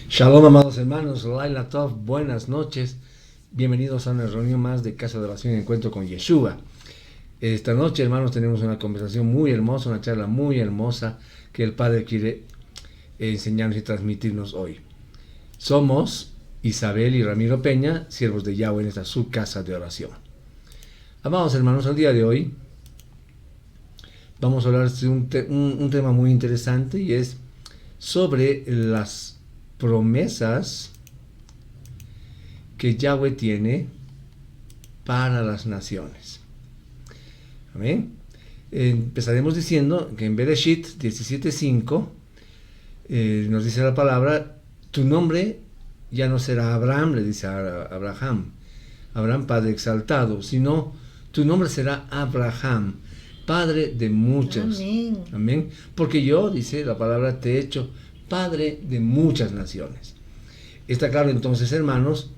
Shalom, amados hermanos, Laila Tov, buenas noches. Bienvenidos a una reunión más de Casa de Oración y Encuentro con Yeshua. Esta noche, hermanos, tenemos una conversación muy hermosa, una charla muy hermosa que el Padre quiere enseñarnos y transmitirnos hoy. Somos Isabel y Ramiro Peña, siervos de Yahweh en esta su casa de oración. Amados hermanos, el día de hoy vamos a hablar de un tema muy interesante y es sobre las promesas que Yahweh tiene para las naciones. Amén. Empezaremos diciendo que en Bereshit 17:5 nos dice la palabra: tu nombre ya no será Abraham, le dice a Abraham, padre exaltado, sino tu nombre será Abraham, padre de muchos. Amén. Amén. Porque yo, dice la palabra, te he hecho padre de muchas naciones. Está claro entonces, hermanos,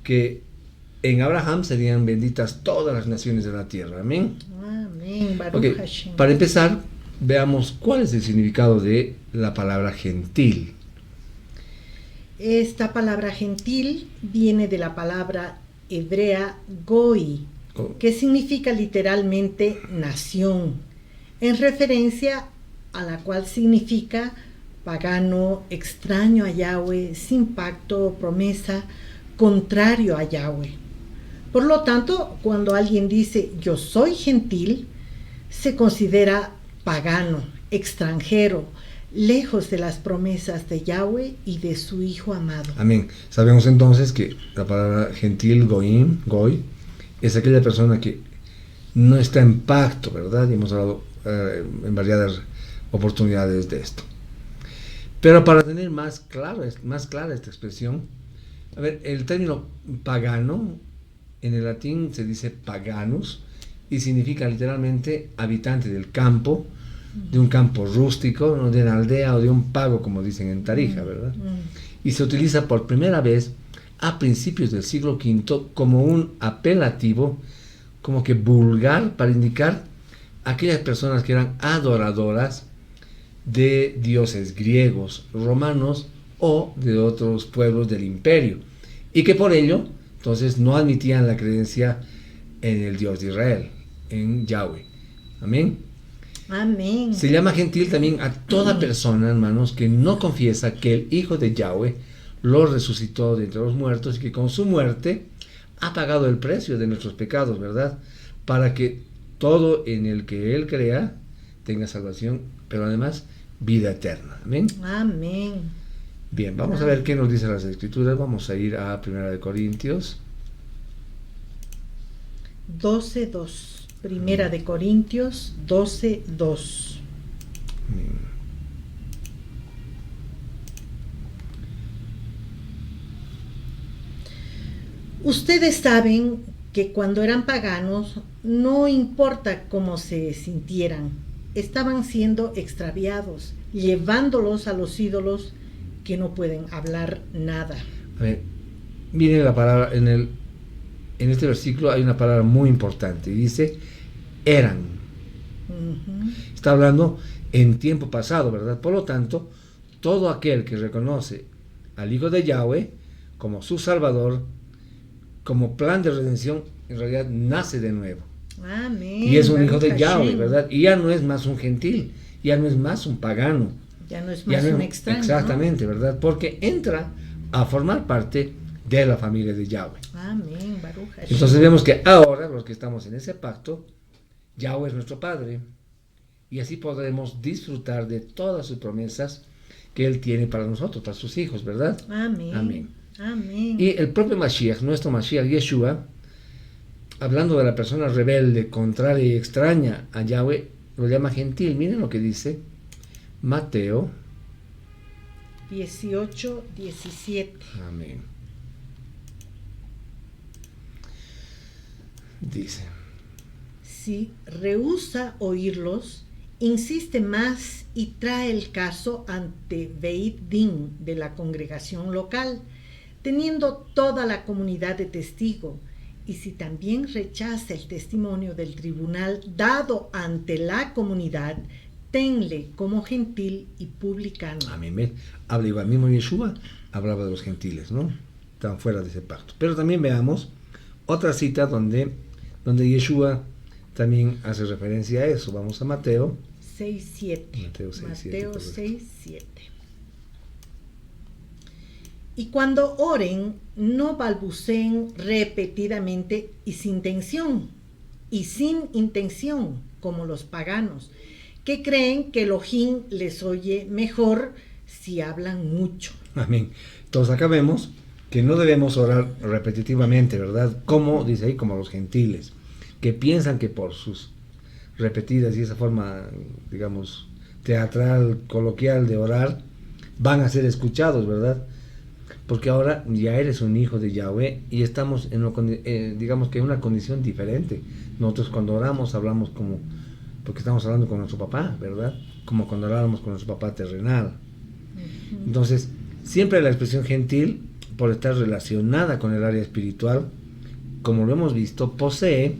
que en Abraham serían benditas todas las naciones de la tierra. Amén. Amén. Baruch Okay. Hashem. Para empezar, veamos cuál es el significado de la palabra gentil. Esta palabra gentil viene de la palabra hebrea goi, que significa literalmente nación, en referencia a la cual significa pagano, extraño a Yahweh, sin pacto o promesa, contrario a Yahweh. Por lo tanto, cuando alguien dice yo soy gentil, se considera pagano, extranjero, lejos de las promesas de Yahweh y de su Hijo amado. Amén. Sabemos entonces que la palabra gentil, goy, es aquella persona que no está en pacto, ¿verdad? Y hemos hablado en variadas oportunidades de esto. Pero para tener más clara esta expresión, a ver, el término pagano en el latín se dice paganus y significa literalmente habitante del campo, de un campo rústico, ¿no? De una aldea o de un pago, como dicen en Tarija, ¿verdad? Y se utiliza por primera vez a principios del siglo V como un apelativo, como que vulgar, para indicar a aquellas personas que eran adoradoras de dioses griegos, romanos o de otros pueblos del imperio, y que por ello entonces no admitían la creencia en el Dios de Israel, en Yahweh. Amén. Amén. Se llama gentil también a toda persona, hermanos, que no confiesa que el Hijo de Yahweh lo resucitó de entre los muertos y que con su muerte ha pagado el precio de nuestros pecados, ¿verdad? Para que todo en el que Él crea tenga salvación, pero además vida eterna. Amén. Amén. Bien, vamos a ver qué nos dicen las Escrituras. Vamos a ir a 1 Corintios 12:2. Primera de Corintios 12:2. Ustedes saben que cuando eran paganos, no importa cómo se sintieran, estaban siendo extraviados, llevándolos a los ídolos que no pueden hablar nada. A ver, miren la palabra, en este versículo hay una palabra muy importante, y dice eran. Está hablando en tiempo pasado, ¿verdad? Por lo tanto, todo aquel que reconoce al Hijo de Yahweh como su Salvador, como plan de redención, en realidad nace de nuevo. Amén. Y es un hijo de Baruch Yahweh, Hashem. ¿verdad? Y ya no es más un gentil, ya no es más un pagano. Ya no es Ya más no un es- extraño. Exactamente, ¿verdad? Porque entra a formar parte de la familia de Yahweh. ¿No? Amén. Baruch Hashem. Entonces vemos que ahora, los que estamos en ese pacto, Yahweh es nuestro Padre, y así podremos disfrutar de todas sus promesas que Él tiene para nosotros, para sus hijos, ¿verdad? Amén. Amén. Amén. Y el propio Mashiach, nuestro Mashiach, Yeshua, hablando de la persona rebelde, contraria y extraña a Yahweh, lo llama gentil. Miren lo que dice Mateo. 18:17. Amén. Dice: Si rehúsa oírlos, insiste más y trae el caso ante Beit Din de la congregación local, teniendo toda la comunidad de testigo, y si también rechaza el testimonio del tribunal dado ante la comunidad, tenle como gentil y publicano. Amén. Habla igual, mismo Yeshua hablaba de los gentiles, ¿no? Estaban fuera de ese pacto. Pero también veamos otra cita donde Yeshua también hace referencia a eso. Vamos a Mateo 6:7. Mateo 6:7. Mateo 6:7. Y cuando oren, no balbuceen repetidamente y sin intención, como los paganos, que creen que Elohim les oye mejor si hablan mucho. Amén. Entonces acá vemos que no debemos orar repetitivamente, ¿verdad? Como dice ahí, como los gentiles, que piensan que por sus repetidas y esa forma, digamos, teatral, coloquial de orar, van a ser escuchados, ¿verdad? Porque ahora ya eres un hijo de Yahweh y estamos digamos que en una condición diferente. Nosotros cuando oramos hablamos como, porque estamos hablando con nuestro papá, ¿verdad? Como cuando hablábamos con nuestro papá terrenal. Entonces, siempre la expresión gentil, por estar relacionada con el área espiritual, como lo hemos visto, posee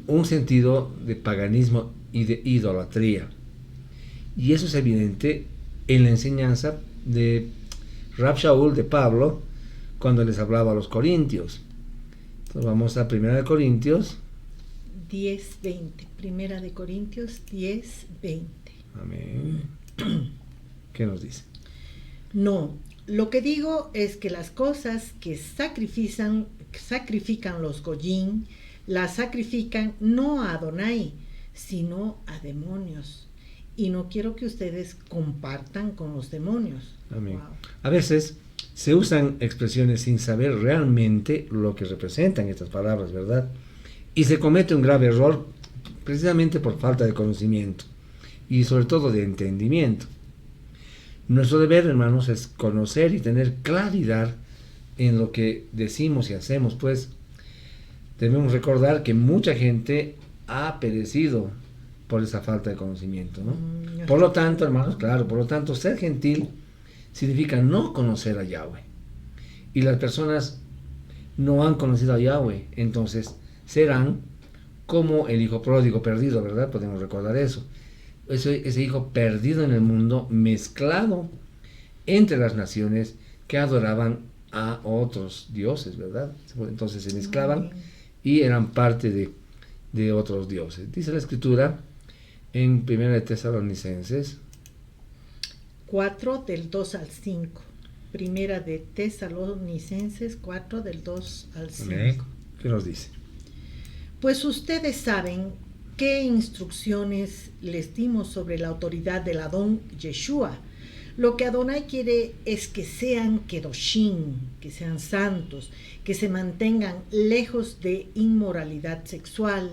un sentido de paganismo y de idolatría. Y eso es evidente en la enseñanza de Rab Shaul, de Pablo, cuando les hablaba a los corintios. Entonces vamos a 1 Corintios 10:20. 1 Corintios 10:20. Amén. ¿Qué nos dice? No, lo que digo es que las cosas que sacrifican los goyim, las sacrifican no a Adonai, sino a demonios. Y no quiero que ustedes compartan con los demonios. Amén. Wow. A veces se usan expresiones sin saber realmente lo que representan estas palabras, ¿verdad? Y se comete un grave error precisamente por falta de conocimiento y sobre todo de entendimiento. Nuestro deber, hermanos, es conocer y tener claridad en lo que decimos y hacemos, pues debemos recordar que mucha gente ha perecido por esa falta de conocimiento, ¿no? Por lo tanto, hermanos, claro, por lo tanto, ser gentil significa no conocer a Yahweh. Y las personas no han conocido a Yahweh, entonces serán como el hijo pródigo perdido, ¿verdad? Podemos recordar eso. Ese hijo perdido en el mundo, mezclado entre las naciones que adoraban a otros dioses, ¿verdad? Entonces se mezclaban y eran parte de otros dioses. Dice la Escritura en 1 de Tesalonicenses 4 del 2 al 5. Primera de Tesalonicenses 4 del 2 al 5. ¿Qué nos dice? Pues ustedes saben qué instrucciones les dimos sobre la autoridad del Adón Yeshua. Lo que Adonai quiere es que sean kedoshim, que sean santos, que se mantengan lejos de inmoralidad sexual,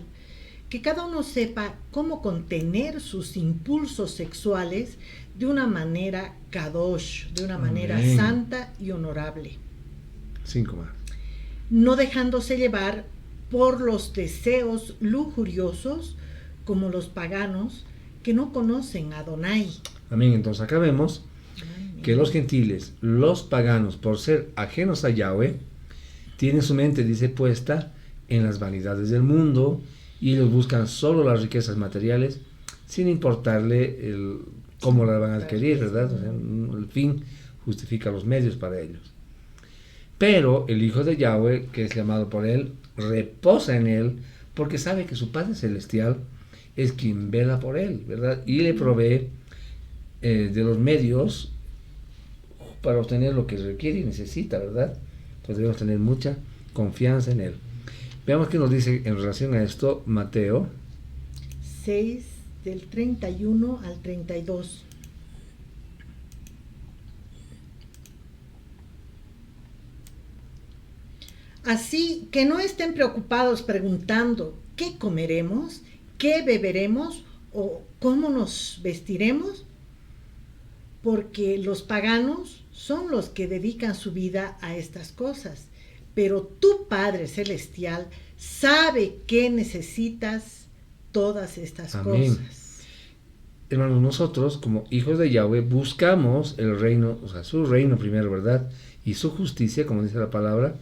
que cada uno sepa cómo contener sus impulsos sexuales de una manera kadosh, de una manera santa y honorable. 5 más. No dejándose llevar por los deseos lujuriosos como los paganos que no conocen a Adonai. Amén. Entonces acá vemos que los gentiles, los paganos, por ser ajenos a Yahweh, tienen su mente, dice, puesta en las vanidades del mundo, y ellos buscan solo las riquezas materiales sin importarle cómo las van a adquirir, ¿verdad? O sea, el fin justifica los medios para ellos. Pero el Hijo de Yahweh, que es llamado por él, reposa en él porque sabe que su Padre Celestial es quien vela por él, ¿verdad? Y le provee de los medios para obtener lo que requiere y necesita, ¿verdad? Entonces debemos tener mucha confianza en él. Veamos qué nos dice en relación a esto Mateo 6 del 31 al 32. Así que no estén preocupados preguntando ¿qué comeremos? ¿Qué beberemos? ¿O cómo nos vestiremos? Porque los paganos son los que dedican su vida a estas cosas. Pero tu Padre Celestial sabe que necesitas todas estas cosas. Hermanos, nosotros como hijos de Yahweh buscamos el reino, o sea, su reino primero, ¿verdad? Y su justicia, como dice la palabra.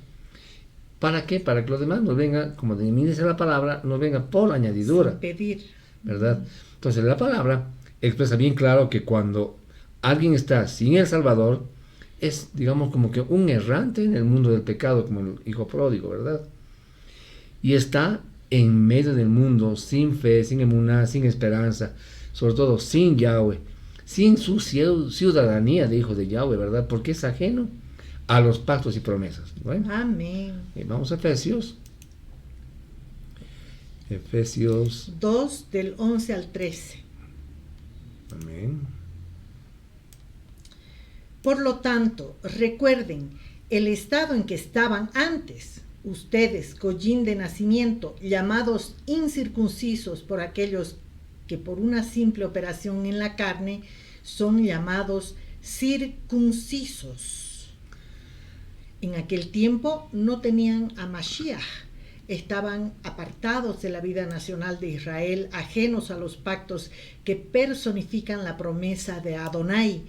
¿Para qué? Para que los demás nos vengan, como dice la palabra, nos venga por añadidura. Sin pedir. ¿Verdad? Entonces la palabra expresa bien claro que cuando alguien está sin el Salvador, es, digamos, como que un errante en el mundo del pecado, como el hijo pródigo, ¿verdad? Y está en medio del mundo, sin fe, sin emuná, sin esperanza, sobre todo sin Yahweh, sin su ciudadanía de hijo de Yahweh, ¿verdad? Porque es ajeno a los pactos y promesas. Bueno, Amén. vamos a Efesios. Efesios 2 del 11 al 13. Amén. Por lo tanto, recuerden el estado en que estaban antes, ustedes, goyim de nacimiento, llamados incircuncisos por aquellos que por una simple operación en la carne son llamados circuncisos. En aquel tiempo no tenían a Mashiach, estaban apartados de la vida nacional de Israel, ajenos a los pactos que personifican la promesa de Adonai.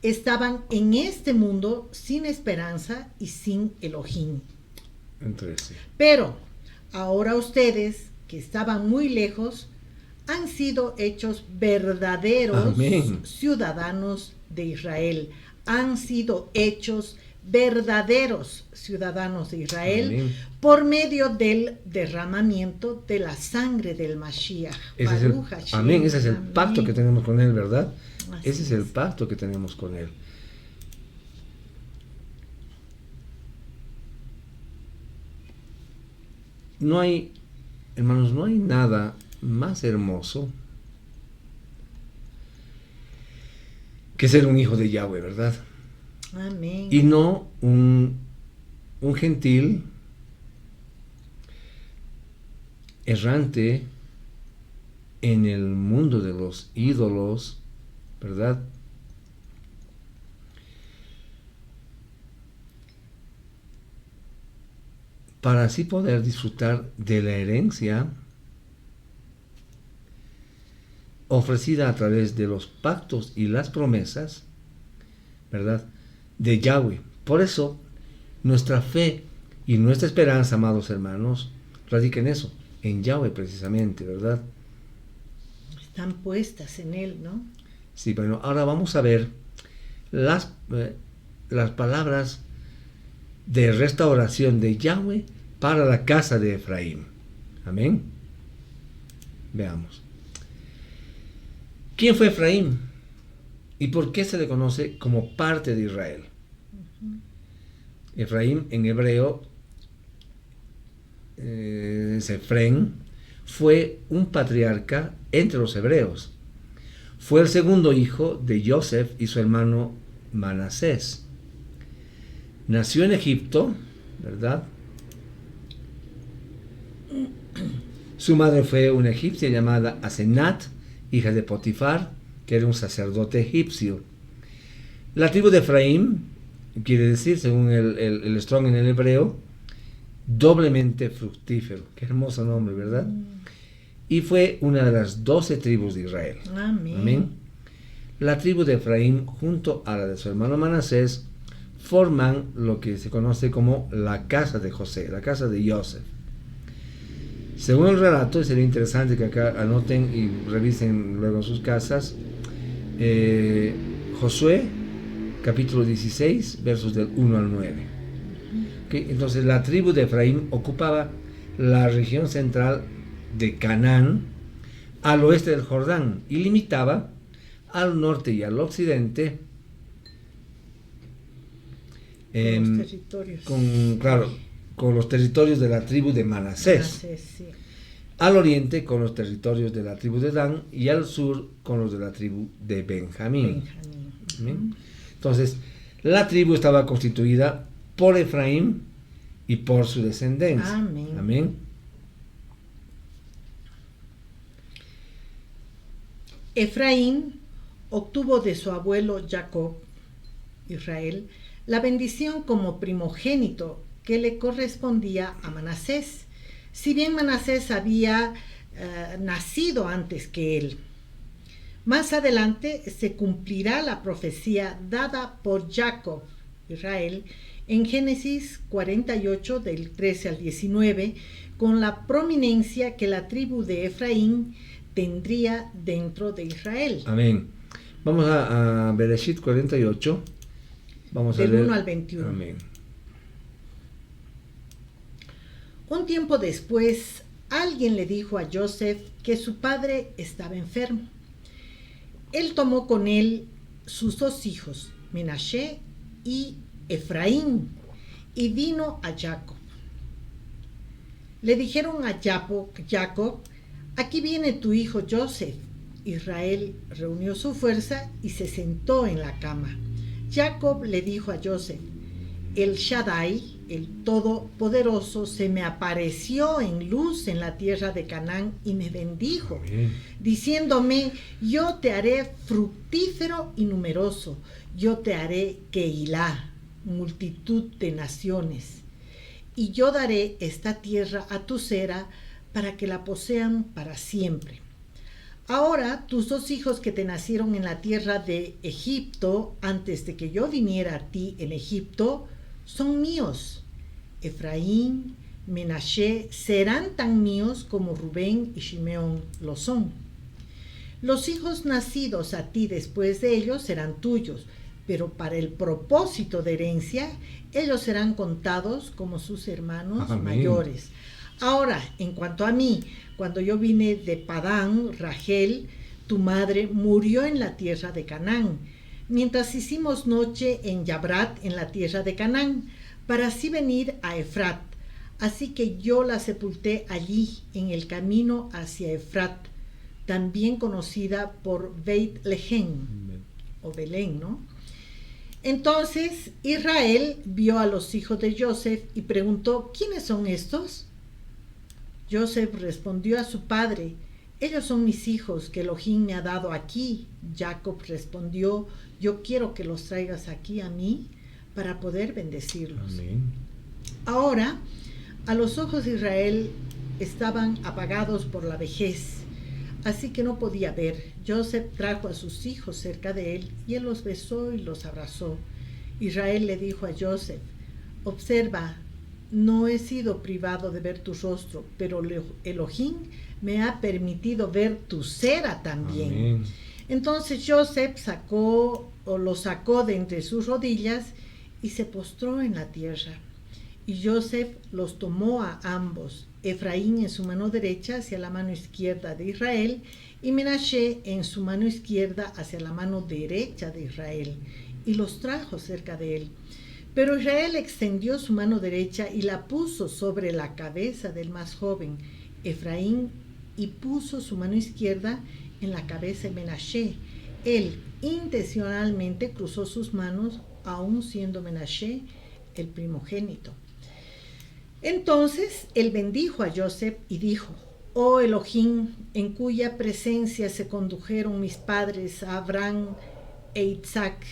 Estaban en este mundo sin esperanza y sin Elohim. Pero ahora ustedes, que estaban muy lejos, han sido hechos verdaderos Amén. Ciudadanos de Israel. Han sido hechos verdaderos ciudadanos de Israel. Amén. Por medio del derramamiento de la sangre del Mashiach. Amén, ese es el pacto que tenemos con él, ¿verdad? Así ese es el pacto que tenemos con él. No hay, hermanos, no hay nada más hermoso que ser un hijo de Yahweh, ¿verdad? Amén. Y no un gentil errante en el mundo de los ídolos, ¿verdad? Para así poder disfrutar de la herencia ofrecida a través de los pactos y las promesas, ¿verdad?, de Yahweh. Por eso, nuestra fe y nuestra esperanza, amados hermanos, radica en eso, en Yahweh precisamente, ¿verdad? Están puestas en él, ¿no? Sí, bueno, ahora vamos a ver las palabras de restauración de Yahweh para la casa de Efraín. Amén. Veamos. ¿Quién fue Efraín? ¿Y por qué se le conoce como parte de Israel? Efraín en hebreo es Efrén, fue un patriarca entre los hebreos. Fue el segundo hijo de Joseph y su hermano Manasés. Nació en Egipto, ¿verdad? Su madre fue una egipcia llamada Asenat, hija de Potifar, que era un sacerdote egipcio. La tribu de Efraín quiere decir, según el Strong en el hebreo, doblemente fructífero. Qué hermoso nombre, ¿verdad? Y fue una de las 12 tribus de Israel. Amén. Amén. La tribu de Efraín, junto a la de su hermano Manasés, forman lo que se conoce como la casa de José, la casa de Joseph. Según el relato, y sería interesante que acá anoten y revisen luego en sus casas, Josué, capítulo 16, versos del 1 al 9. ¿Okay? Entonces, la tribu de Efraín ocupaba la región central de Canaán, al oeste del Jordán, y limitaba al norte y al occidente Con los territorios. Con los territorios de la tribu de Manasés. Sí. Al oriente con los territorios de la tribu de Dan y al sur con los de la tribu de Benjamín. ¿Bien? Entonces, la tribu estaba constituida por Efraín y por su descendencia. Amén. Amén. Efraín obtuvo de su abuelo Jacob, Israel, la bendición como primogénito que le correspondía a Manasés, si bien Manasés había nacido antes que él. Más adelante se cumplirá la profecía dada por Jacob, Israel, en Génesis 48 del 13 al 19, con la prominencia que la tribu de Efraín tendría dentro de Israel. Amén. Vamos a Bereshit 48. Vamos del a leer. 1 al 21. Amén. Un tiempo después, alguien le dijo a Joseph que su padre estaba enfermo. Él tomó con él sus 2 hijos, Menashe y Efraín, y vino a Jacob. Le dijeron a Jacob, aquí viene tu hijo Joseph. Israel reunió su fuerza y se sentó en la cama. Jacob le dijo a Joseph, el Shaddai, el Todopoderoso, se me apareció en luz en la tierra de Canaán y me bendijo, diciéndome, yo te haré fructífero y numeroso, yo te haré Keilah, multitud de naciones, y yo daré esta tierra a tu cera para que la posean para siempre. Ahora tus 2 hijos que te nacieron en la tierra de Egipto, antes de que yo viniera a ti en Egipto, son míos. Efraín, Menashe serán tan míos como Rubén y Shimeón lo son. Los hijos nacidos a ti después de ellos serán tuyos, pero para el propósito de herencia, ellos serán contados como sus hermanos mayores. Ahora, en cuanto a mí, cuando yo vine de Padán, Rachel, tu madre, murió en la tierra de Canaán, mientras hicimos noche en Yabrat, en la tierra de Canaán, para así venir a Efrat. Así que yo la sepulté allí, en el camino hacia Efrat, también conocida por Beit Lehem, o Belén, ¿no? Entonces Israel vio a los hijos de Joseph y preguntó, ¿quiénes son estos? Joseph respondió a su padre, ellos son mis hijos que Elohim me ha dado aquí. Jacob respondió, yo quiero que los traigas aquí a mí para poder bendecirlos. Amén. Ahora, a los ojos de Israel estaban apagados por la vejez, así que no podía ver. Joseph trajo a sus hijos cerca de él y él los besó y los abrazó. Israel le dijo a Joseph, observa, no he sido privado de ver tu rostro, pero Elohim me ha permitido ver tu cera también. Amén. Entonces Joseph lo sacó de entre sus rodillas y se postró en la tierra. Y Joseph los tomó a ambos, Efraín en su mano derecha hacia la mano izquierda de Israel, y Menashe en su mano izquierda hacia la mano derecha de Israel, y los trajo cerca de él. Pero Israel extendió su mano derecha y la puso sobre la cabeza del más joven, Efraín, y puso su mano izquierda en la cabeza de Menashe. Él intencionalmente cruzó sus manos, aun siendo Menashe el primogénito. Entonces él bendijo a Joseph y dijo, oh Elohim, en cuya presencia se condujeron mis padres Abraham e Isaac,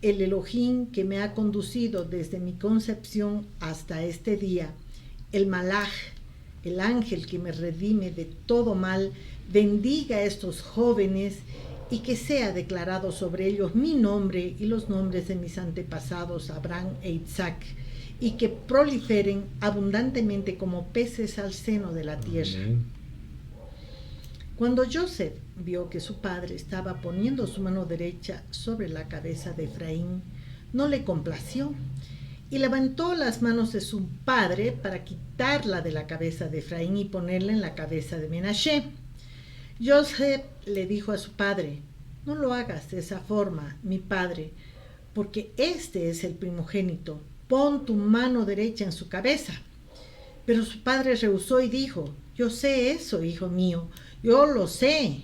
el Elohim que me ha conducido desde mi concepción hasta este día, el Malach, el ángel que me redime de todo mal, bendiga a estos jóvenes y que sea declarado sobre ellos mi nombre y los nombres de mis antepasados Abraham e Isaac, y que proliferen abundantemente como peces al seno de la tierra. Amén. Cuando Joseph vio que su padre estaba poniendo su mano derecha sobre la cabeza de Efraín, no le complació y levantó las manos de su padre para quitarla de la cabeza de Efraín y ponerla en la cabeza de Menashe. Joseph le dijo a su padre, no lo hagas de esa forma, mi padre, porque este es el primogénito, pon tu mano derecha en su cabeza. Pero su padre rehusó y dijo, yo sé eso, hijo mío, yo lo sé.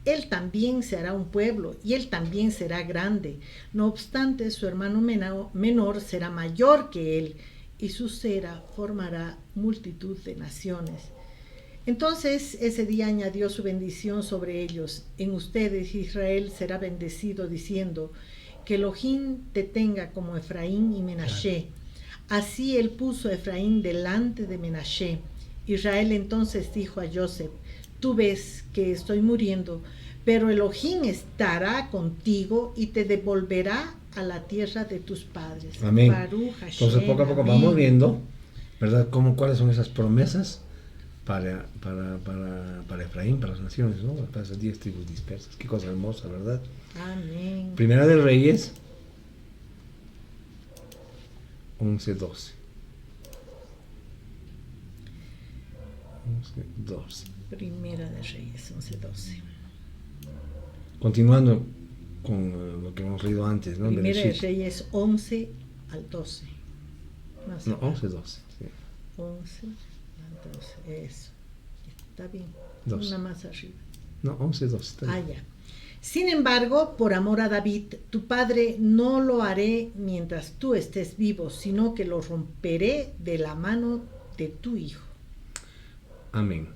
Él también se hará un pueblo y él también será grande. No obstante, su hermano menor será mayor que él y su cera formará multitud de naciones. Entonces ese día añadió su bendición sobre ellos. En ustedes Israel será bendecido diciendo, que Elohim te tenga como Efraín y Menashe. Así él puso a Efraín delante de Menashe. Israel entonces dijo a Joseph, tú ves que estoy muriendo, pero Elohim estará contigo y te devolverá a la tierra de tus padres. Amén. Baruch Hashem, Entonces poco a poco amén. vamos viendo, ¿verdad? Cuáles son esas promesas para Efraín, para las naciones, ¿no? Para esas 10 tribus dispersas. Qué cosa hermosa, ¿verdad? Amén. Primera de Reyes 11:12. 11:12. Primera de Reyes 11:12. Continuando con lo que hemos leído antes, ¿no? Primera de Bereshit. Reyes 11 al 12. Más No, acá. 11:12. Sí. 11 al 12. Eso. Está bien. 12. Una más arriba. No, 11:12. Está bien. Ya. Sin embargo, por amor a David, tu padre, no lo haré mientras tú estés vivo, sino que lo romperé de la mano de tu hijo. Amén.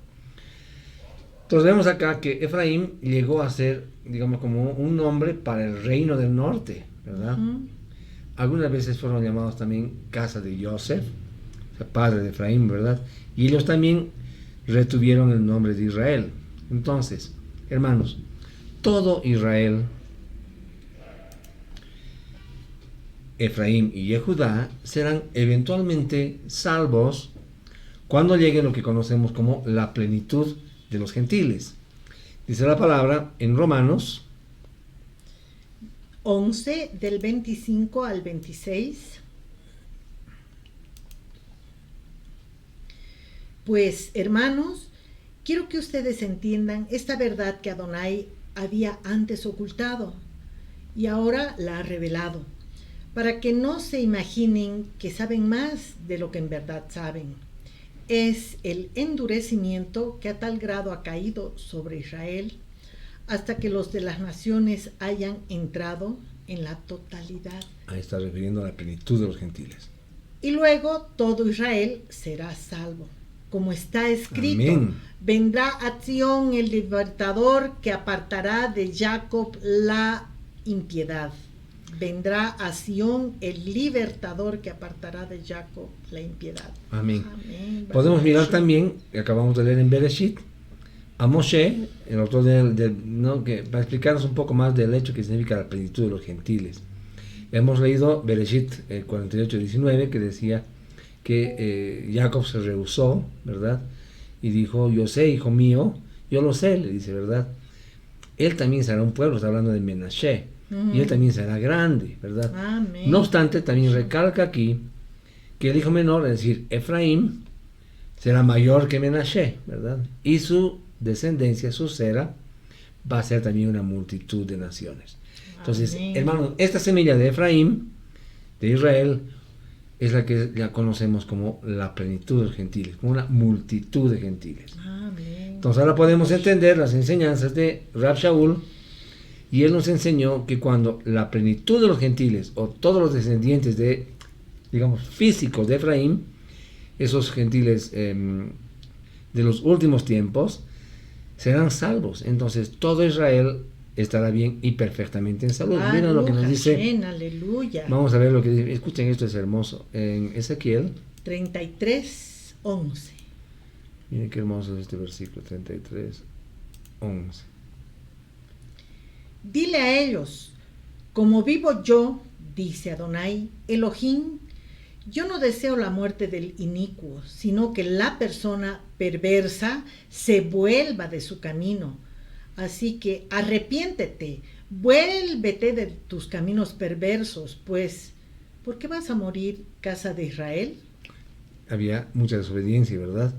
Entonces vemos acá que Efraín llegó a ser, digamos, como un nombre para el reino del norte, ¿verdad? Ujú. Algunas veces fueron llamados también casa de Joseph, o sea, padre de Efraín, ¿verdad? Y ellos también retuvieron el nombre de Israel. Entonces, hermanos, todo Israel, Efraín y Judá serán eventualmente salvos cuando llegue lo que conocemos como la plenitud de los gentiles. Dice la palabra en Romanos 11 del 25 al 26. Pues, hermanos, quiero que ustedes entiendan esta verdad que Adonai había antes ocultado y ahora la ha revelado, para que no se imaginen que saben más de lo que en verdad saben. Es el endurecimiento que a tal grado ha caído sobre Israel hasta que los de las naciones hayan entrado en la totalidad. ahí está refiriendo a la plenitud de los gentiles. Y luego todo Israel será salvo. Como está escrito, Amén. vendrá a Sión el libertador que apartará de Jacob la impiedad. Vendrá a Sión el libertador que apartará de Jacob la impiedad. Amén. Amén. Podemos mirar también, que acabamos de leer en Bereshit, a Moshe, el autor ¿no? que, para explicarnos un poco más del hecho que significa la plenitud de los gentiles. Hemos leído Bereshit 48:19, que decía que Jacob se rehusó, ¿verdad? Y dijo, yo sé, hijo mío, yo lo sé, le dice, ¿verdad? Él también será un pueblo, está hablando de Menashe, y él también será grande, ¿verdad? Amén. No obstante, también recalca aquí que el hijo menor, es decir, Efraín, será mayor que Menashe, ¿verdad? Y su descendencia, su cera, va a ser también una multitud de naciones. Entonces, Amén. hermanos, esta semilla de Efraín, de Israel, es la que ya conocemos como la plenitud de los gentiles, como una multitud de gentiles. Amén. Entonces ahora podemos entender las enseñanzas de Rab Shaul, y él nos enseñó que cuando la plenitud de los gentiles, o todos los descendientes de, digamos, físicos de Efraín, esos gentiles de los últimos tiempos, serán salvos. Entonces todo Israel estará bien y perfectamente en salud. Miren lo que nos dice. Aleluya. Vamos a ver lo que dice. Escuchen, esto es hermoso. En Ezequiel 33:11. Miren qué hermoso es este versículo 33:11. Dile a ellos, como vivo yo, dice Adonai, Elohim, yo no deseo la muerte del inicuo, sino que la persona perversa se vuelva de su camino. Así que arrepiéntete, vuélvete de tus caminos perversos, pues, ¿por qué vas a morir, casa de Israel? Había mucha desobediencia, ¿verdad?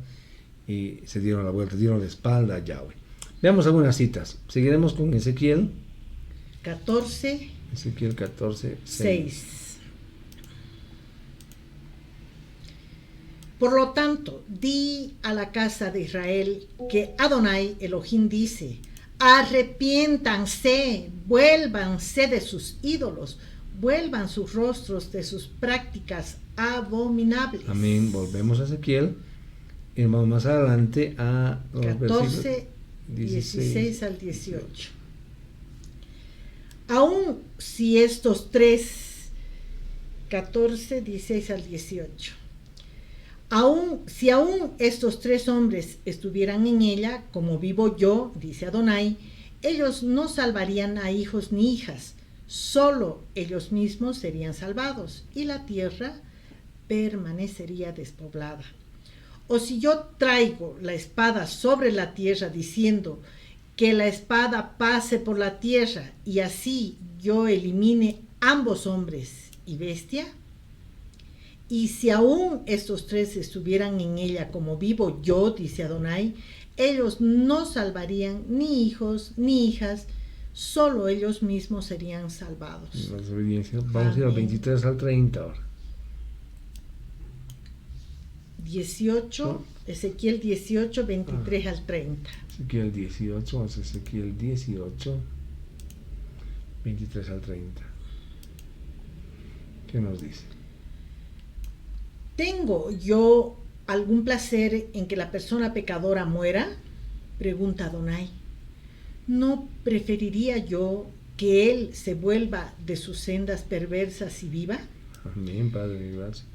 Y se dieron la vuelta, dieron la espalda a Yahweh. Veamos algunas citas. Seguiremos con Ezequiel 14, Ezequiel 14:6. 6. Por lo tanto, di a la casa de Israel que Adonai Elohim dice, arrepiéntanse, vuélvanse de sus ídolos, vuelvan sus rostros de sus prácticas abominables. Amén. Volvemos a Ezequiel y vamos más adelante a los 14, 16 al 18. Aún si estos tres, 14, 16 al 18. Si aún estos tres hombres estuvieran en ella, como vivo yo, dice Adonai, ellos no salvarían a hijos ni hijas, solo ellos mismos serían salvados y la tierra permanecería despoblada. O si yo traigo la espada sobre la tierra diciendo que la espada pase por la tierra y así yo elimine ambos hombres y bestia, y si aún estos tres estuvieran en ella como vivo yo, dice Adonai, ellos no salvarían ni hijos ni hijas, solo ellos mismos serían salvados. Vamos a ir al 23 al 30 ahora. 18, Ezequiel 18, 23 al 30. Ezequiel 18, vamos a Ezequiel 18, 23 al 30. ¿Qué nos dice? ¿Tengo yo algún placer en que la persona pecadora muera? Pregunta Adonai. ¿No preferiría yo que él se vuelva de sus sendas perversas y viva? Amén, Padre, gracias.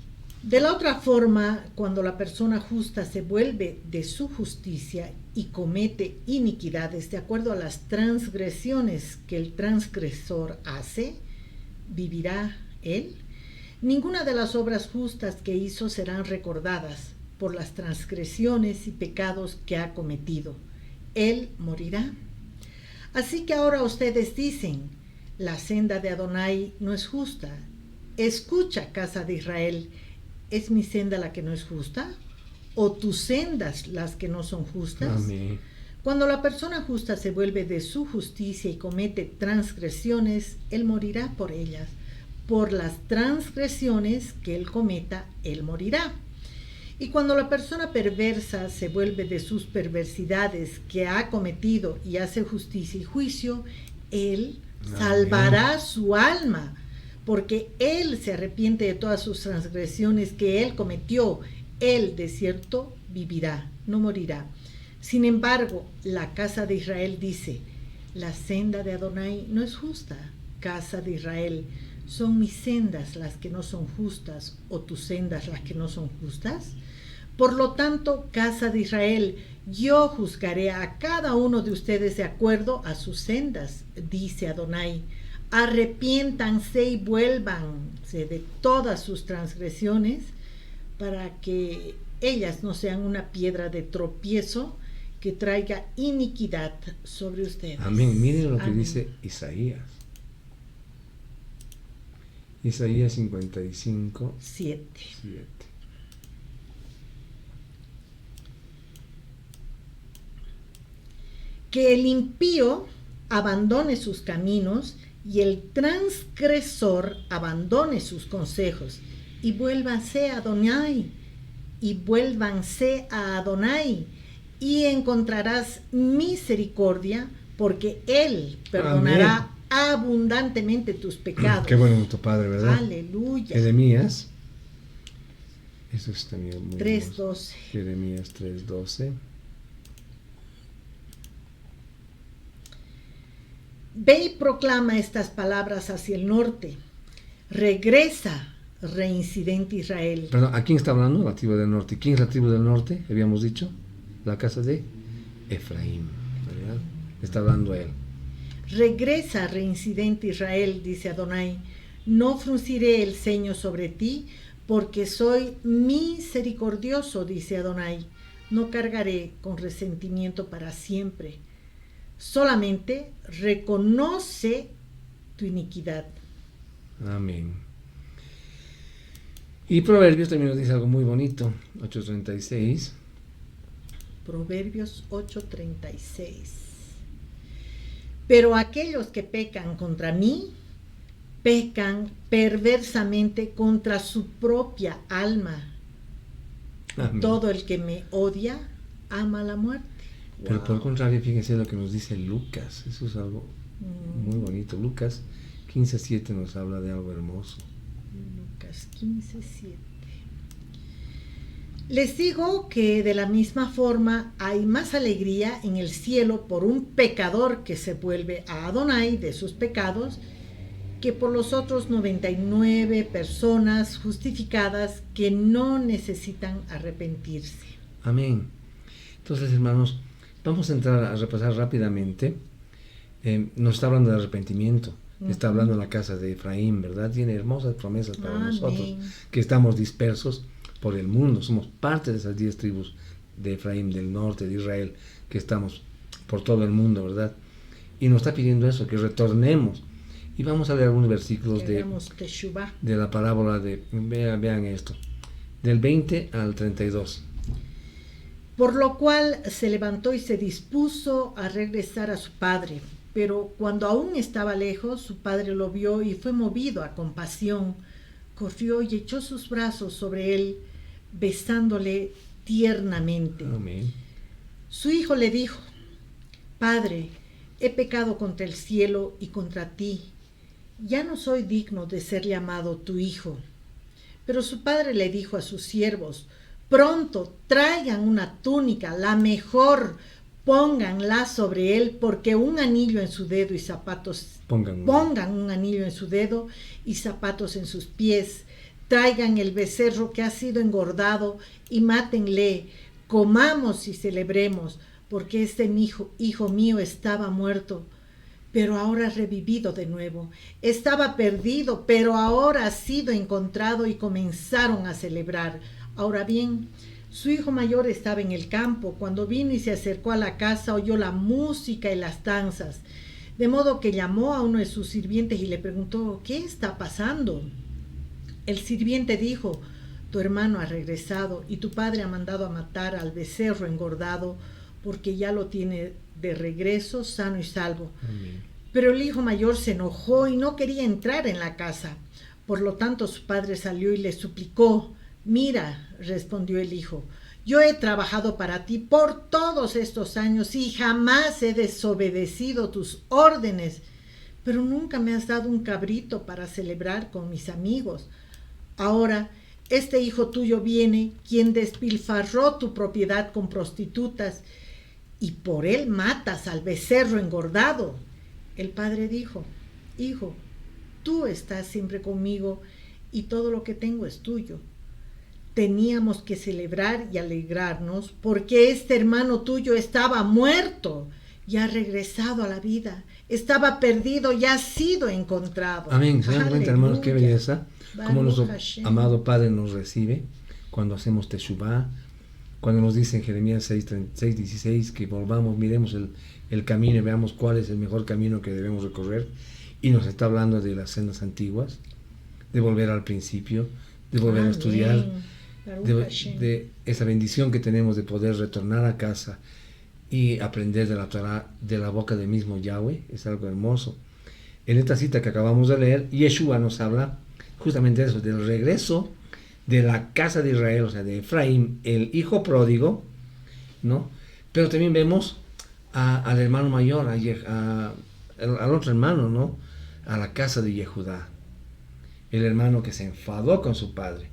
De la otra forma, cuando la persona justa se vuelve de su justicia y comete iniquidades de acuerdo a las transgresiones que el transgresor hace, ¿vivirá él? Ninguna de las obras justas que hizo serán recordadas por las transgresiones y pecados que ha cometido. Él morirá. Así que ahora ustedes dicen, la senda de Adonai no es justa. Escucha, casa de Israel, ¿es mi senda la que no es justa? ¿O tus sendas las que no son justas? Amén. Cuando la persona justa se vuelve de su justicia y comete transgresiones, él morirá por ellas. Por las transgresiones que él cometa, él morirá. Y cuando la persona perversa se vuelve de sus perversidades que ha cometido y hace justicia y juicio, él salvará su alma, porque él se arrepiente de todas sus transgresiones que él cometió. Él, de cierto, vivirá, no morirá. Sin embargo, la casa de Israel dice, la senda de Adonai no es justa. Casa de Israel, ¿son mis sendas las que no son justas o tus sendas las que no son justas? Por lo tanto, casa de Israel, yo juzgaré a cada uno de ustedes de acuerdo a sus sendas, dice Adonai. Arrepiéntanse y vuélvanse de todas sus transgresiones para que ellas no sean una piedra de tropiezo que traiga iniquidad sobre ustedes. Amén. Miren lo que Amén. dice Isaías. Isaías 55, 7. 7. Que el impío abandone sus caminos y el transgresor abandone sus consejos y vuélvanse a Adonai y encontrarás misericordia porque él perdonará abundantemente tus pecados. Qué bueno nuestro Padre, ¿verdad? Aleluya. Jeremías, eso es también muy 3:12. Jeremías 3:12. Ve y proclama estas palabras hacia el norte. Regresa, reincidente Israel. Perdón, ¿a quién está hablando? La tribu del norte. ¿Quién es la tribu del norte? Habíamos dicho. La casa de Efraín, ¿verdad? Está hablando a él. Regresa, reincidente Israel, dice Adonai. No frunciré el ceño sobre ti, porque soy misericordioso, dice Adonai. No cargaré con resentimiento para siempre. Solamente reconoce tu iniquidad. Amén. Y Proverbios también nos dice algo muy bonito, 8:36. Proverbios 8:36. Pero aquellos que pecan contra mí, pecan perversamente contra su propia alma. Amén. Todo el que me odia ama la muerte. Pero Wow. por el contrario, fíjense lo que nos dice Lucas. Eso es algo muy bonito. Lucas 15:7 nos habla de algo hermoso. Lucas 15:7. Les digo que de la misma forma hay más alegría en el cielo por un pecador que se vuelve a Adonai de sus pecados que por los otros 99 personas justificadas que no necesitan arrepentirse. Amén. Entonces, hermanos, vamos a entrar a repasar rápidamente. Nos está hablando de arrepentimiento. Está hablando de la casa de Efraín, ¿verdad? Tiene hermosas promesas para Amén. nosotros que estamos dispersos. por el mundo, somos parte de esas 10 tribus de Efraín, del norte de Israel, que estamos por todo el mundo, ¿verdad? Y nos está pidiendo eso, que retornemos. Y vamos a leer algunos versículos de la parábola de, vean esto, del 20 al 32. Por lo cual se levantó y se dispuso a regresar a su padre. Pero cuando aún estaba lejos, su padre lo vio y fue movido a compasión. Corrió y echó sus brazos sobre él, besándole tiernamente. Amén. Su hijo le dijo: Padre, he pecado contra el cielo y contra ti. Ya no soy digno de ser llamado tu hijo. Pero su padre le dijo a sus siervos: Pronto traigan una túnica, la mejor, pónganla sobre él, porque un anillo en su dedo y zapatos, pongan un anillo en su dedo y zapatos en sus pies. Traigan el becerro que ha sido engordado y mátenle. Comamos y celebremos, porque este hijo mío estaba muerto, pero ahora ha revivido de nuevo. Estaba perdido, pero ahora ha sido encontrado, y comenzaron a celebrar. Ahora bien, su hijo mayor estaba en el campo. Cuando vino y se acercó a la casa, oyó la música y las danzas. De modo que llamó a uno de sus sirvientes y le preguntó: ¿qué está pasando? El sirviente dijo: tu hermano ha regresado y tu padre ha mandado a matar al becerro engordado, porque ya lo tiene de regreso sano y salvo. Amén. Pero el hijo mayor se enojó y no quería entrar en la casa. Por lo tanto su padre salió y le suplicó. Mira, respondió el hijo, yo he trabajado para ti por todos estos años y jamás he desobedecido tus órdenes, pero nunca me has dado un cabrito para celebrar con mis amigos. Ahora este hijo tuyo viene, quien despilfarró tu propiedad con prostitutas, y por él matas al becerro engordado. El padre dijo: hijo, tú estás siempre conmigo y todo lo que tengo es tuyo. Teníamos que celebrar y alegrarnos, porque este hermano tuyo estaba muerto y ha regresado a la vida. Estaba perdido y ha sido encontrado. Amén. ¿Se dan cuenta, hermanos, qué belleza? Cómo nuestro amado Padre nos recibe cuando hacemos Teshuvah, cuando nos dice en Jeremías 6:16 que volvamos, miremos el camino y veamos cuál es el mejor camino que debemos recorrer, y nos está hablando de las sendas antiguas, de volver al principio, de volver a estudiar, de esa bendición que tenemos de poder retornar a casa y aprender de la Torah, de la boca del mismo Yahweh. Es algo hermoso. En esta cita que acabamos de leer, Yeshua nos habla justamente de eso, del regreso de la casa de Israel, o sea, de Efraín, el hijo pródigo, ¿no? Pero también vemos al hermano mayor, al otro hermano, ¿no? A la casa de Yehudá, el hermano que se enfadó con su padre.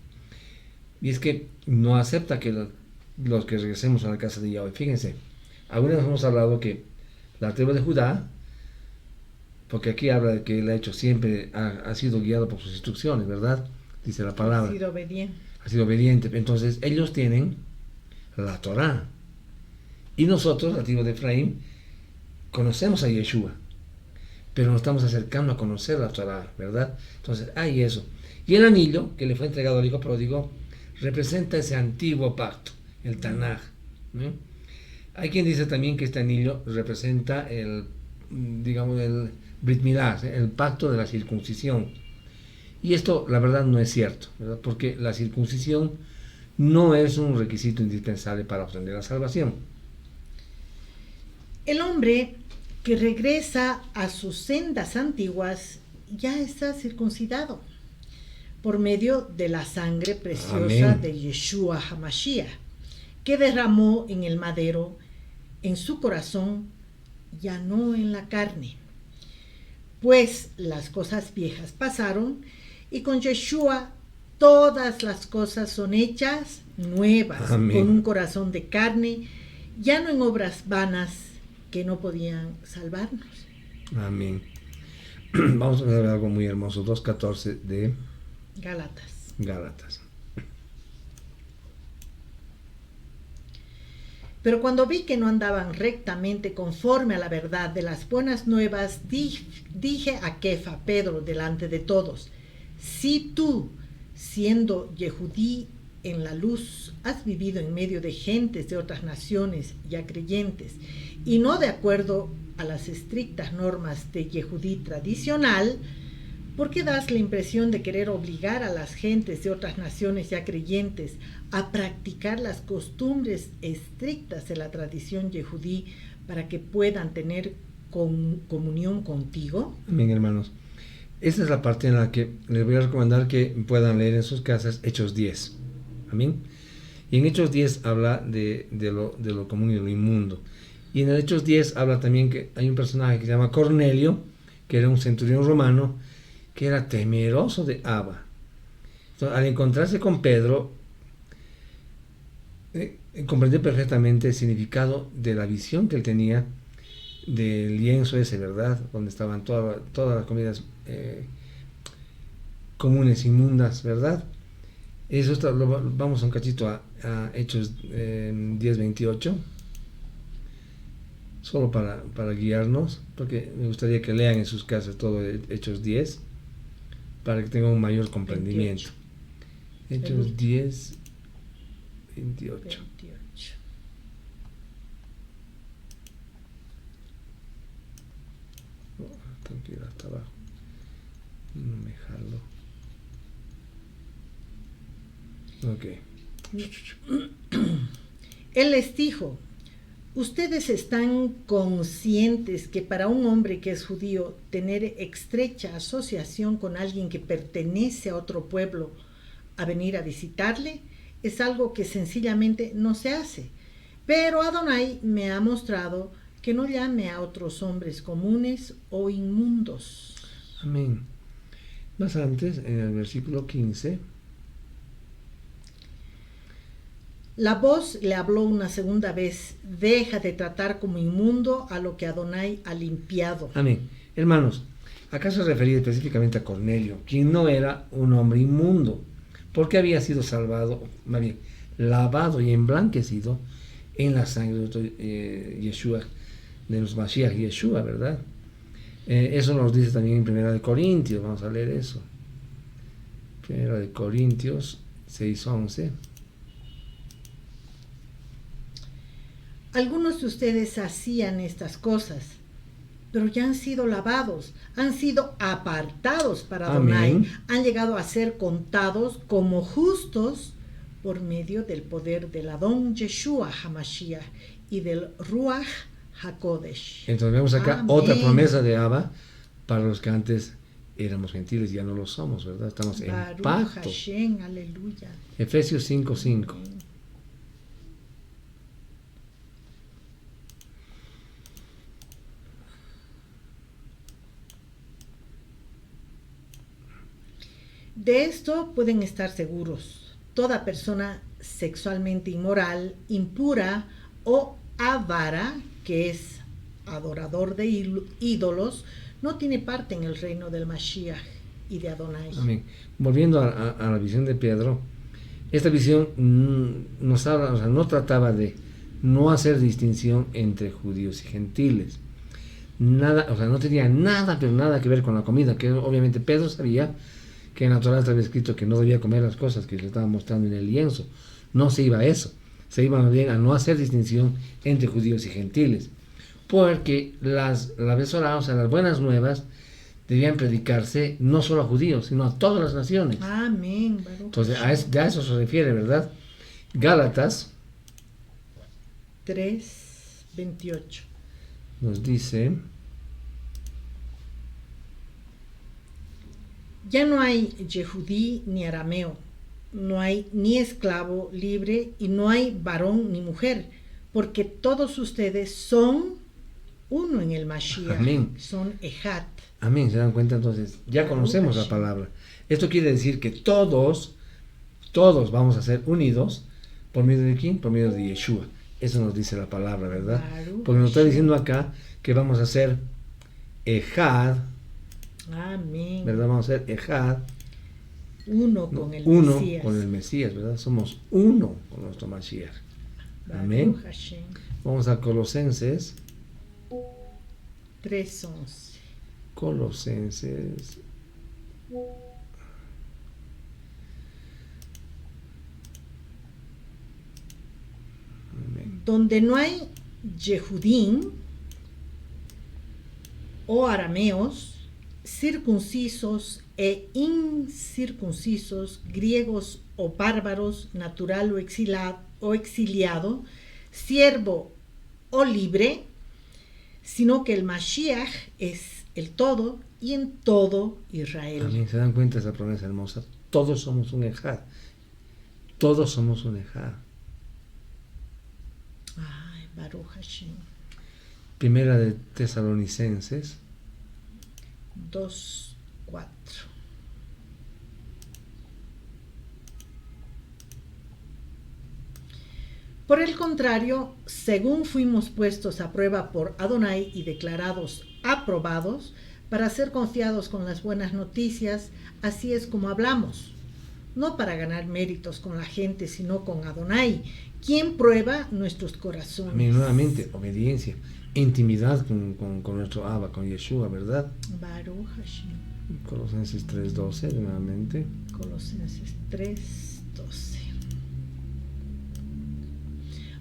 Y es que no acepta que los que regresemos a la casa de Yahweh. Fíjense, alguna vez hemos hablado que la tribu de Judá, porque aquí habla de que él ha hecho siempre, ha sido guiado por sus instrucciones, ¿verdad? Dice la palabra. Ha sido obediente. Entonces, ellos tienen la Torah. Y nosotros, la tribu de Efraín, conocemos a Yeshua, pero nos estamos acercando a conocer la Torah, ¿verdad? Entonces, hay eso. Y el anillo que le fue entregado al hijo pródigo representa ese antiguo pacto, el Tanaj, ¿no? Hay quien dice también que este anillo representa el Brit Milá, el pacto de la circuncisión. Y esto, la verdad, no es cierto, ¿verdad? Porque la circuncisión no es un requisito indispensable para obtener la salvación. El hombre que regresa a sus sendas antiguas ya está circuncidado por medio de la sangre preciosa Amén. De Yeshua HaMashiach, que derramó en el madero, en su corazón, ya no en la carne. Pues las cosas viejas pasaron, y con Yeshua todas las cosas son hechas nuevas. Amén. Con un corazón de carne, ya no en obras vanas que no podían salvarnos. Amén. Vamos a ver algo muy hermoso, 2:14 de Gálatas. Pero cuando vi que no andaban rectamente conforme a la verdad de las buenas nuevas, dije a Kefa, Pedro, delante de todos: si tú, siendo Yehudí, en la luz, has vivido en medio de gentes de otras naciones ya creyentes, y no de acuerdo a las estrictas normas de Yehudí tradicional, ¿por qué das la impresión de querer obligar a las gentes de otras naciones ya creyentes a practicar las costumbres estrictas de la tradición yehudí para que puedan tener comunión contigo? Amén, hermanos. Esta es la parte en la que les voy a recomendar que puedan leer en sus casas Hechos 10. Amén. Y en Hechos 10 habla de lo común y de lo inmundo. Y en el Hechos 10 habla también que hay un personaje que se llama Cornelio, que era un centurión romano, que era temeroso de Abba. Entonces, al encontrarse con Pedro, comprendió perfectamente el significado de la visión que él tenía del lienzo ese, ¿verdad? Donde estaban todas las comidas comunes, inmundas, ¿verdad? Eso vamos un cachito a Hechos 10:28, solo para guiarnos, porque me gustaría que lean en sus casas todo Hechos 10, para que tengan un mayor comprendimiento. 28. Hechos 10:28. Tengo que ir hasta abajo. No me jalo. Ok. Él les dijo: ustedes están conscientes que para un hombre que es judío, tener estrecha asociación con alguien que pertenece a otro pueblo a venir a visitarle es algo que sencillamente no se hace. Pero Adonai me ha mostrado que no llame a otros hombres comunes o inmundos. Amén. Más antes, en el versículo 15, la voz le habló una segunda vez: deja de tratar como inmundo a lo que Adonai ha limpiado. Amén. Hermanos, acá se refería específicamente a Cornelio, quien no era un hombre inmundo, porque había sido salvado, más bien, lavado y emblanquecido en la sangre de Yeshua, de los Mashiach Yeshua, ¿verdad? Eso nos dice también en 1 Corintios, vamos a leer eso. 1 Corintios 6:11. Algunos de ustedes hacían estas cosas, pero ya han sido lavados, han sido apartados para Adonai, han llegado a ser contados como justos por medio del poder del Adón Yeshua HaMashiach y del Ruach HaKodesh. Entonces vemos acá otra promesa de Abba para los que antes éramos gentiles, ya no lo somos, ¿verdad? Estamos en Baruch pacto. Hashem, aleluya. Efesios 5:5. De esto pueden estar seguros: toda persona sexualmente inmoral, impura o avara, que es adorador de ídolos, no tiene parte en el reino del Mashiach y de Adonai. Amén. Volviendo a la visión de Pedro, esta visión nos habla, o sea, no trataba de no hacer distinción entre judíos y gentiles. Nada, o sea, no tenía nada, pero nada que ver con la comida, que obviamente Pedro sabía que en la Torá estaba escrito que no debía comer las cosas que le estaban mostrando en el lienzo. No se iba a eso, se iba bien a no hacer distinción entre judíos y gentiles, porque la Besorá, o sea, las buenas nuevas, debían predicarse no solo a judíos, sino a todas las naciones. Amén. Entonces, a eso se refiere, ¿verdad? Gálatas 3:28 nos dice: ya no hay Yehudí ni arameo, no hay ni esclavo libre y no hay varón ni mujer, porque todos ustedes son uno en el Mashiach. Amén. Son Ejat. Amén, se dan cuenta. Entonces ya conocemos la palabra. Esto quiere decir que todos vamos a ser unidos por medio de quién, por medio de Yeshua. Eso nos dice la palabra, ¿verdad? Porque nos está diciendo acá que vamos a ser Ejad. Amén. ¿Verdad? Vamos a ser Ejad. Uno con el uno Mesías. Con el Mesías, ¿verdad? Somos uno con nuestro Mashiach. Amén. Vamos a Colosenses 3:11. Colosenses 3:11. donde no hay Yehudim o arameos, circuncisos e incircuncisos, griegos o bárbaros, natural o exiliado, siervo o libre, sino que el Mashiach es el todo y en todo Israel. Amén. ¿Se dan cuenta de esa promesa hermosa? Todos somos un ejad. Todos somos un ejad. Ay, Baruch Hashem. Primera de Tesalonicenses 2:4. Por el contrario, según fuimos puestos a prueba por Adonai y declarados aprobados para ser confiados con las buenas noticias, así es como hablamos, no para ganar méritos con la gente, sino con Adonai, quien prueba nuestros corazones. Amén. Nuevamente, obediencia, intimidad con nuestro Abba, con Yeshua, ¿verdad? Baruch Hashem. Colosenses 3:12, nuevamente. Colosenses 3:12.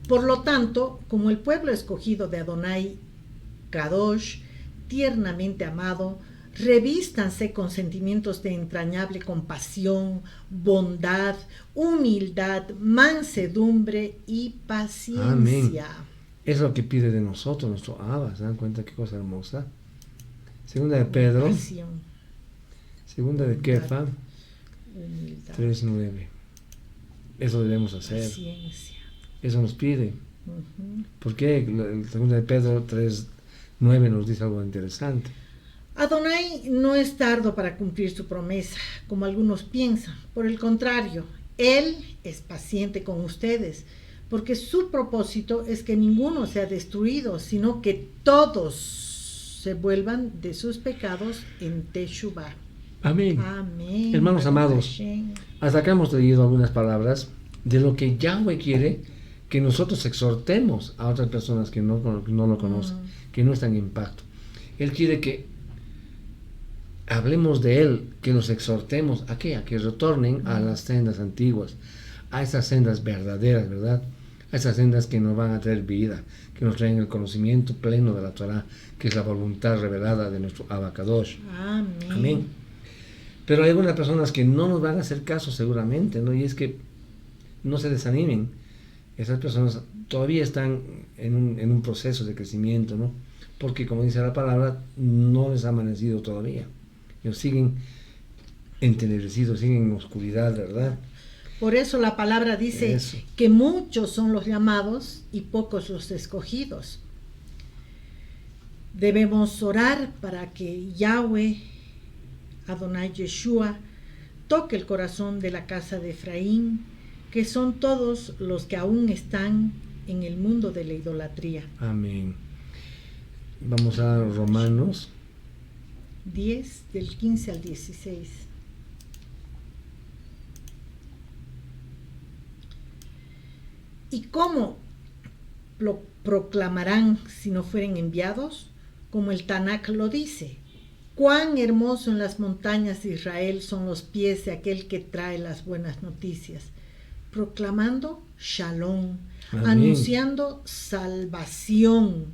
Por lo tanto, como el pueblo escogido de Adonai, Kadosh, tiernamente amado, revístanse con sentimientos de entrañable compasión, bondad, humildad, mansedumbre y paciencia. Amén. Es lo que pide de nosotros nuestro Abba. ¿Se dan cuenta qué cosa hermosa? Segunda de Pedro, Compasión, segunda de Kefa humildad, 3:9. Eso debemos hacer. paciencia. Eso nos pide. Ujú. ¿Por qué? El segunda de Pedro 3:9 nos dice algo interesante. Adonai no es tardo para cumplir su promesa, como algunos piensan. Por el contrario, Él es paciente con ustedes, porque su propósito es que ninguno sea destruido, sino que todos se vuelvan de sus pecados en Teshuvah. Amén. Amén. Hermanos Baruch amados, Hashem. hasta acá hemos leído algunas palabras de lo que Yahweh quiere que nosotros exhortemos a otras personas que no lo conocen, que no están en pacto. Él quiere que hablemos de Él, que los exhortemos ¿a qué? A que retornen a las sendas antiguas, a esas sendas verdaderas, ¿verdad? A esas sendas que nos van a traer vida, que nos traen el conocimiento pleno de la Torah, que es la voluntad revelada de nuestro Abba Kadosh. Amén. Amén. Pero hay algunas personas que no nos van a hacer caso seguramente, ¿no? Y es que no se desanimen. Esas personas todavía están en un proceso de crecimiento, ¿no? Porque, como dice la palabra, no les ha amanecido todavía. Ellos siguen entenebrecidos, siguen en oscuridad, ¿verdad? Por eso la palabra dice Eso. que muchos son los llamados y pocos los escogidos. Debemos orar para que Yahweh, Adonai Yeshua, toque el corazón de la casa de Efraín, que son todos los que aún están en el mundo de la idolatría. Amén. Vamos a Romanos 10, del 15 al 16. ¿Y cómo lo proclamarán si no fueren enviados? Como el Tanakh lo dice. Cuán hermoso en las montañas de Israel son los pies de aquel que trae las buenas noticias, proclamando Shalom, Amén. anunciando salvación.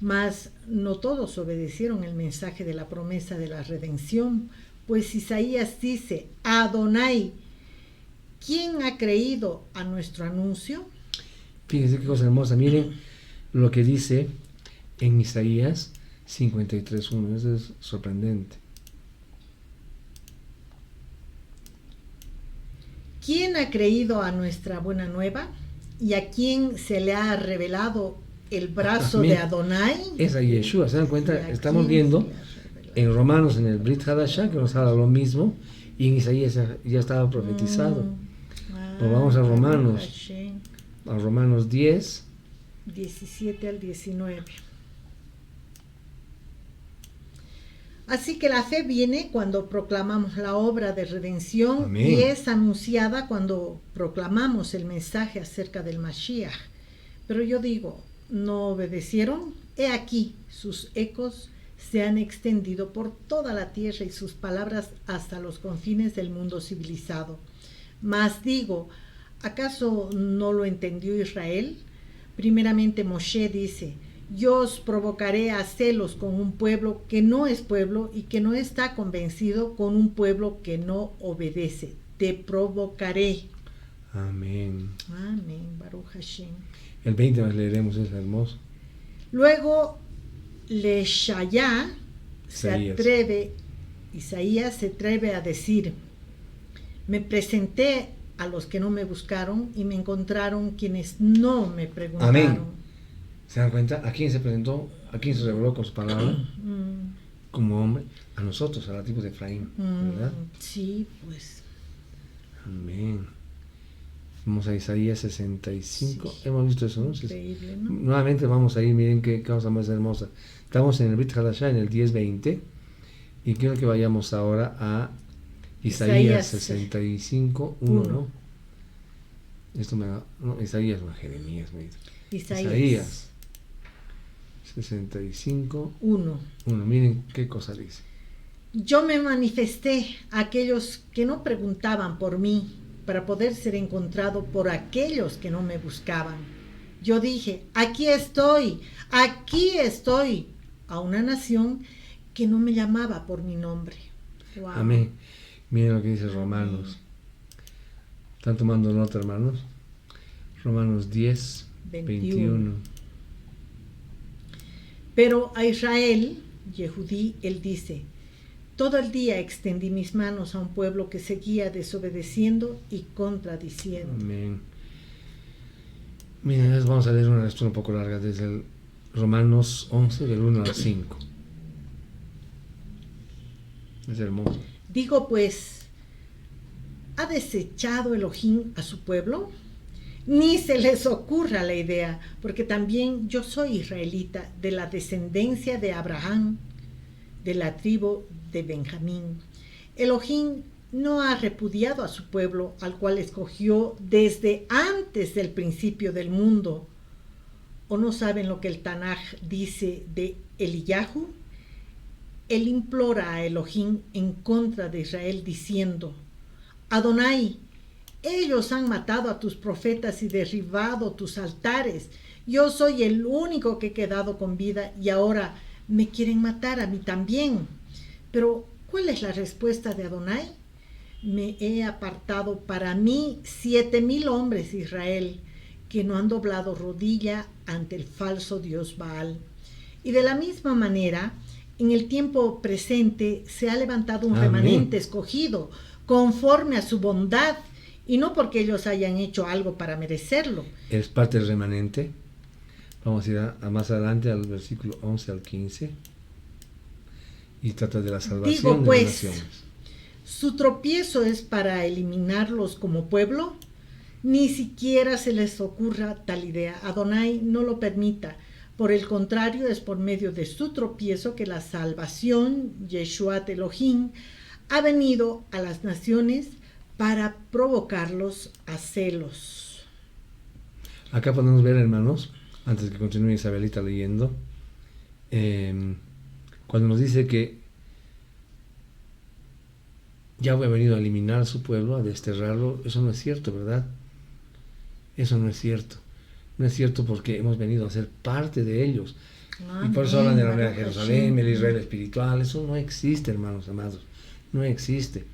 Mas no todos obedecieron el mensaje de la promesa de la redención, pues Isaías dice, Adonai, ¿quién ha creído a nuestro anuncio? Fíjense qué cosa hermosa. Miren lo que dice en Isaías 53:1. Eso es sorprendente. ¿Quién ha creído a nuestra buena nueva? ¿Y a quién se le ha revelado el brazo Amén. de Adonai? Es a Yeshua. ¿Se dan ¿Y cuenta? a Estamos quién viendo se le ha revelado? en Romanos, en el Brit Hadashah, que nos habla lo mismo, y en Isaías ya estaba profetizado. Pues vamos a Romanos. Hashem, A Romanos 10, 17 al 19. Así que la fe viene cuando proclamamos la obra de redención. Amén. Y es anunciada cuando proclamamos el mensaje acerca del Mashiach. Pero yo digo, ¿no obedecieron? He aquí, sus ecos se han extendido por toda la tierra y sus palabras hasta los confines del mundo civilizado. Mas digo, ¿acaso no lo entendió Israel? Primeramente Moshe dice, yo os provocaré a celos con un pueblo que no es pueblo y que no está convencido, con un pueblo que no obedece. Te provocaré. Amén. Amén, Baruch Hashem. El 20 más leeremos, es hermoso. Luego, Isaías se atreve a decir, me presenté a los que no me buscaron y me encontraron quienes no me preguntaron. Amén. ¿Se dan cuenta? ¿A quién se presentó? ¿A quién se reveló con su palabra? Como hombre, a nosotros, a la tribu de Efraín, ¿verdad? Sí, pues. Amén. Vamos a Isaías 65. Sí. Hemos visto eso, ¿no? Increíble, ¿no? Nuevamente vamos a ir, miren qué cosa más hermosa. Estamos en el Brit Hadashah, en el 10:20, y quiero que vayamos ahora a Isaías 65, 1, ¿no? Esto me da, no, Isaías, no, Jeremías, me dice. Isaías 65, 1. Miren qué cosa dice. Yo me manifesté a aquellos que no preguntaban por mí, para poder ser encontrado por aquellos que no me buscaban. Yo dije, aquí estoy, a una nación que no me llamaba por mi nombre. Wow. Amén. Miren lo que dice Romanos. ¿Están tomando nota, hermanos? Romanos 10, 21. Pero a Israel, Yehudí, él dice, todo el día extendí mis manos a un pueblo que seguía desobedeciendo y contradiciendo. Amén. Miren, vamos a leer una lectura un poco larga desde el Romanos 11, del 1 al 5. Es hermoso. Digo pues, ¿ha desechado Elohim a su pueblo? Ni se les ocurra la idea, porque también yo soy israelita, de la descendencia de Abraham, de la tribu de Benjamín. Elohim no ha repudiado a su pueblo, al cual escogió desde antes del principio del mundo. ¿O no saben lo que el Tanaj dice de Eliyahu? Él implora a Elohim en contra de Israel diciendo, Adonai, ellos han matado a tus profetas y derribado tus altares. Yo soy el único que he quedado con vida y ahora me quieren matar a mí también. Pero, ¿cuál es la respuesta de Adonai? Me he apartado para mí 7,000 hombres de Israel que no han doblado rodilla ante el falso dios Baal. Y de la misma manera, en el tiempo presente se ha levantado un remanente escogido conforme a su bondad y no porque ellos hayan hecho algo para merecerlo. Es parte del remanente. Vamos a ir a más adelante al versículo 11 al 15 y trata de la salvación de las naciones. ¿Su tropiezo es para eliminarlos como pueblo? Ni siquiera se les ocurra tal idea. Adonai no lo permita. Por el contrario, es por medio de su tropiezo que la salvación, Yeshuat Elohim, ha venido a las naciones para provocarlos a celos. Acá podemos ver, hermanos, antes que continúe Isabelita leyendo, cuando nos dice que Yahweh ha venido a eliminar a su pueblo, a desterrarlo, eso no es cierto, ¿verdad? Eso no es cierto. No es cierto porque hemos venido a ser parte de ellos. Y por eso hablan de la Nueva Jerusalén, el Israel espiritual. Eso no existe, hermanos amados. No existe.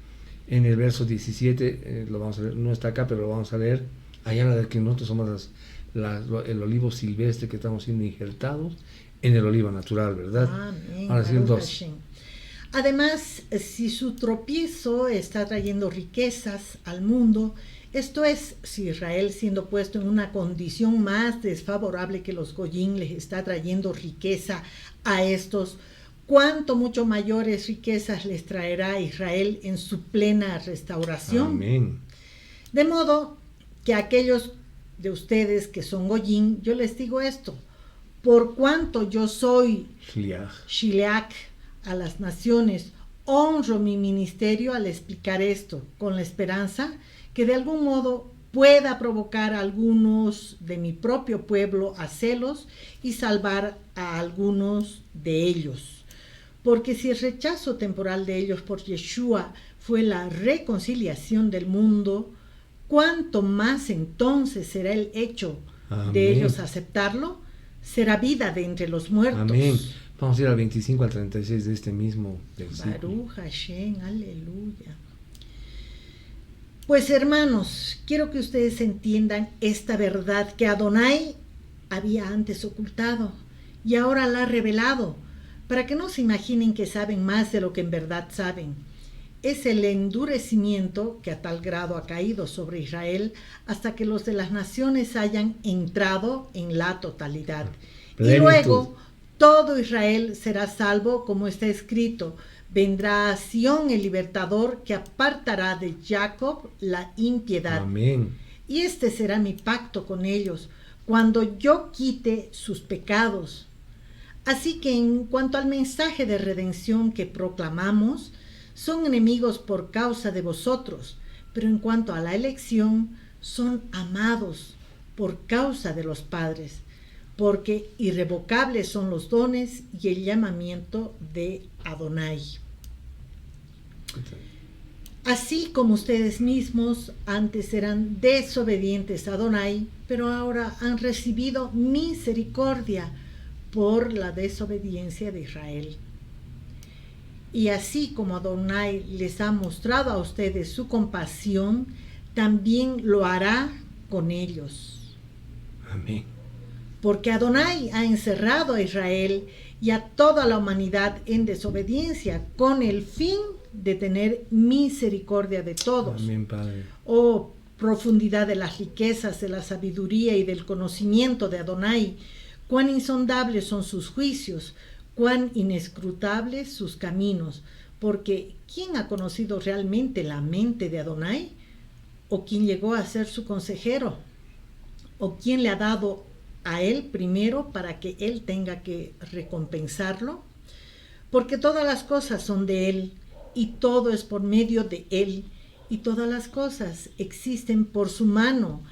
En el verso 17, lo vamos a leer, no está acá, pero lo vamos a leer. Allá habla de que nosotros somos el olivo silvestre que estamos siendo injertados en el olivo natural, ¿verdad? Amén. Ahora sí, el 2. Además, si su tropiezo está trayendo riquezas al mundo, esto es, si Israel siendo puesto en una condición más desfavorable que los Goyim les está trayendo riqueza a estos, cuánto mucho mayores riquezas les traerá a Israel en su plena restauración. Amén. De modo que aquellos de ustedes que son Goyim, yo les digo esto, por cuanto yo soy Shiliach a las naciones, honro mi ministerio al explicar esto, con la esperanza que de algún modo pueda provocar a algunos de mi propio pueblo a celos y salvar a algunos de ellos. Porque si el rechazo temporal de ellos por Yeshua fue la reconciliación del mundo, ¿cuánto más entonces será el hecho Amén. de ellos aceptarlo, será vida de entre los muertos. Amén. Vamos a ir al 25 al 36 de este mismo versículo. Baruch Hashem, aleluya. Pues hermanos, quiero que ustedes entiendan esta verdad que Adonai había antes ocultado y ahora la ha revelado, para que no se imaginen que saben más de lo que en verdad saben. Es el endurecimiento que a tal grado ha caído sobre Israel hasta que los de las naciones hayan entrado en la totalidad. Y luego todo Israel será salvo, como está escrito: vendrá a Sión el libertador que apartará de Jacob la impiedad. Amén. Y este será mi pacto con ellos, cuando yo quite sus pecados. Así que en cuanto al mensaje de redención que proclamamos, son enemigos por causa de vosotros, pero en cuanto a la elección, son amados por causa de los padres, porque irrevocables son los dones y el llamamiento de Adonai. Así como ustedes mismos antes eran desobedientes a Adonai, pero ahora han recibido misericordia por la desobediencia de Israel. Y así como Adonai les ha mostrado a ustedes su compasión, también lo hará con ellos. Amén. Porque Adonai ha encerrado a Israel y a toda la humanidad en desobediencia, con el fin de tener misericordia de todos. Amén, Padre. Oh, profundidad de las riquezas, de la sabiduría y del conocimiento de Adonai, cuán insondables son sus juicios, cuán inescrutables sus caminos, porque ¿quién ha conocido realmente la mente de Adonai? ¿O quién llegó a ser su consejero? ¿O quién le ha dado a él primero para que él tenga que recompensarlo? Porque todas las cosas son de él, y todo es por medio de él, y todas las cosas existen por su mano.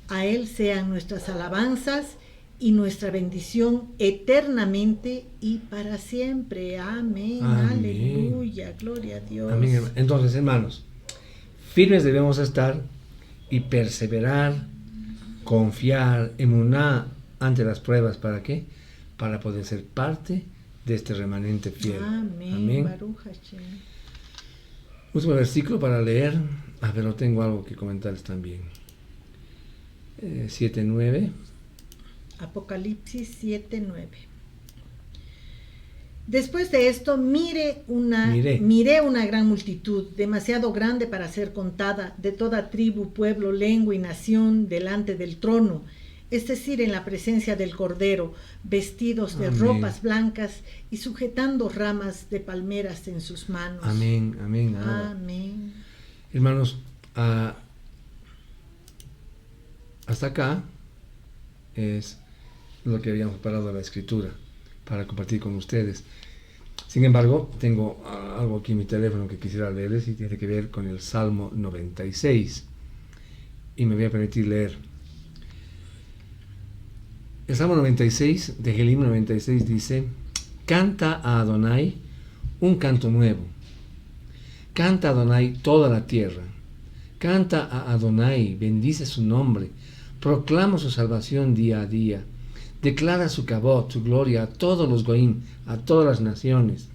A él sean nuestras alabanzas y nuestra bendición eternamente y para siempre. Amén. Amén. Aleluya. Gloria a Dios. Amén. Entonces, hermanos, firmes debemos estar y perseverar, confiar, emuná ante las pruebas. ¿Para qué? Para poder ser parte de este remanente fiel. Amén. Amén. Baruch Hashem. Último versículo para leer. Pero tengo algo que comentarles también. 7:9. Apocalipsis 7:9. Después de esto, miré una gran multitud, demasiado grande para ser contada, de toda tribu, pueblo, lengua y nación, delante del trono, es decir, en la presencia del Cordero, vestidos de ropas blancas y sujetando ramas de palmeras en sus manos. Amén, amén. Amén. Hermanos, hasta acá es lo que habíamos preparado de la escritura para compartir con ustedes. Sin embargo, tengo algo aquí en mi teléfono que quisiera leerles y tiene que ver con el Salmo 96 y me voy a permitir leer. El Salmo 96 de Gelim 96 dice: canta a Adonai un canto nuevo, canta a Adonai toda la tierra, canta a Adonai, bendice su nombre, proclama su salvación día a día. Declara su cabot, su gloria a todos los goim, a todas las naciones,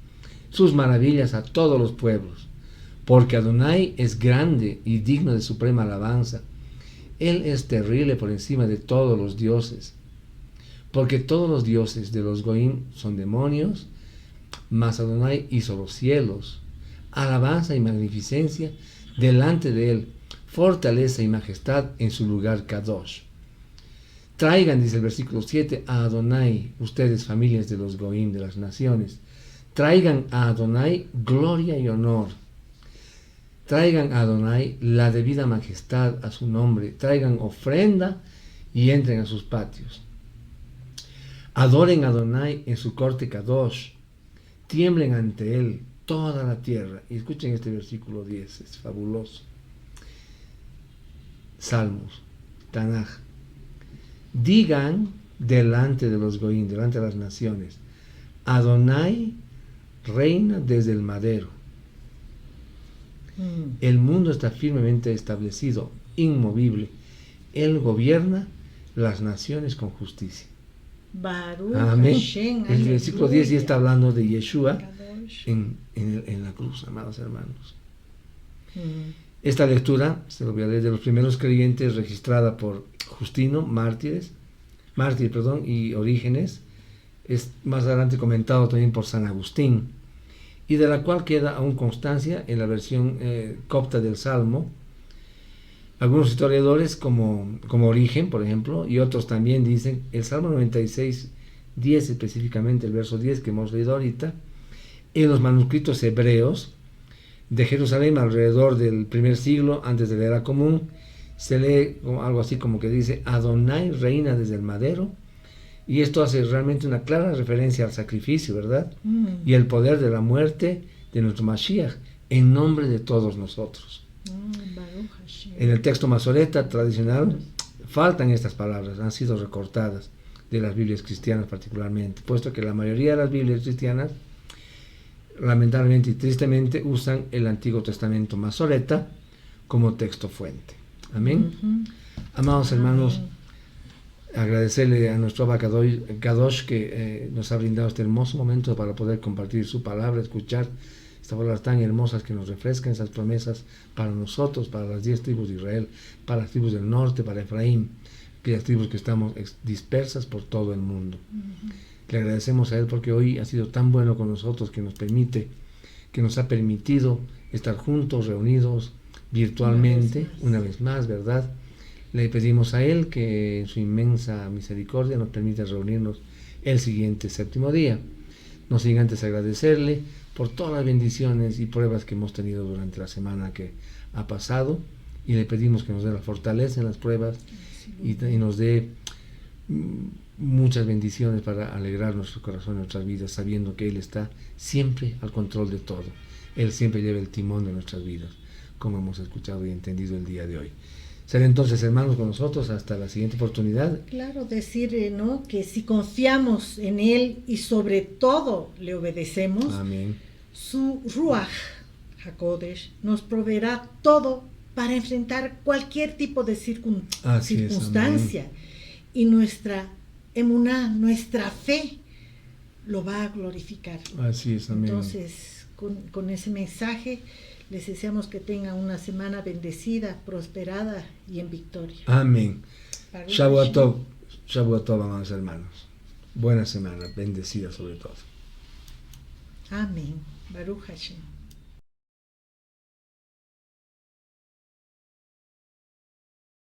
sus maravillas a todos los pueblos. Porque Adonai es grande y digno de suprema alabanza. Él es terrible por encima de todos los dioses. Porque todos los dioses de los goim son demonios, mas Adonai hizo los cielos. Alabanza y magnificencia delante de él, fortaleza y majestad en su lugar Kadosh. Traigan, dice el versículo 7, a Adonai, ustedes familias de los goim, de las naciones, traigan a Adonai gloria y honor. Traigan a Adonai la debida majestad a su nombre, traigan ofrenda y entren a sus patios. Adoren a Adonai en su corte Kadosh, tiemblen ante él toda la tierra. Y escuchen este versículo 10, es fabuloso. Salmos, Tanaj. Digan delante de los goín, delante de las naciones, Adonai reina desde el madero. El mundo está firmemente establecido, inmovible. Él gobierna las naciones con justicia. Baruch Amén. Hashem, El versículo 10 ya aleluya. está hablando de Yeshua Kadosh. en la cruz, amados hermanos. Mm. Esta lectura, se lo voy a leer, de los primeros creyentes, registrada por Justino, mártir, y Orígenes, es más adelante comentado también por San Agustín, y de la cual queda aún constancia en la versión copta del Salmo. Algunos historiadores, como Origen, por ejemplo, y otros también dicen, el Salmo 96, 10 específicamente, el verso 10 que hemos leído ahorita, en los manuscritos hebreos de Jerusalén alrededor del primer siglo antes de la era común, se lee algo así como que dice, Adonai reina desde el madero, y esto hace realmente una clara referencia al sacrificio, ¿verdad? Y el poder de la muerte de nuestro Mashiach en nombre de todos nosotros. Baruch Hashem. En el texto masoreta tradicional faltan estas palabras, han sido recortadas de las Biblias cristianas particularmente, puesto que la mayoría de las Biblias cristianas, lamentablemente y tristemente, usan el Antiguo Testamento masoreta como texto fuente. Amén. Amados hermanos, agradecerle a nuestro Abba Kadosh que nos ha brindado este hermoso momento para poder compartir su palabra, escuchar estas palabras tan hermosas que nos refrescan, esas promesas para nosotros, para las 10 tribus de Israel, para las tribus del norte, para Efraín, aquellas tribus que estamos dispersas por todo el mundo. Le agradecemos a Él porque hoy ha sido tan bueno con nosotros que nos ha permitido estar juntos, reunidos virtualmente, una vez más, ¿verdad? Le pedimos a Él que en su inmensa misericordia nos permita reunirnos el siguiente séptimo día. No sin antes agradecerle por todas las bendiciones y pruebas que hemos tenido durante la semana que ha pasado, y le pedimos que nos dé la fortaleza en las pruebas y nos dé muchas bendiciones para alegrar nuestro corazón y nuestras vidas, sabiendo que Él está siempre al control de todo. Él siempre lleva el timón de nuestras vidas, como hemos escuchado y entendido el día de hoy. Ser entonces hermanos con nosotros hasta la siguiente oportunidad. Claro, decir, ¿no?, que si confiamos en Él y sobre todo le obedecemos, Amén. Su Ruach HaKodesh nos proveerá todo para enfrentar cualquier tipo de circunstancia, y nuestra emuná, nuestra fe, lo va a glorificar. Así es, amén. Entonces, con ese mensaje, les deseamos que tengan una semana bendecida, prosperada y en victoria. Amén. Shavuot Tov, amados hermanos. Buena semana, bendecida sobre todo. Amén. Baruch Hashem.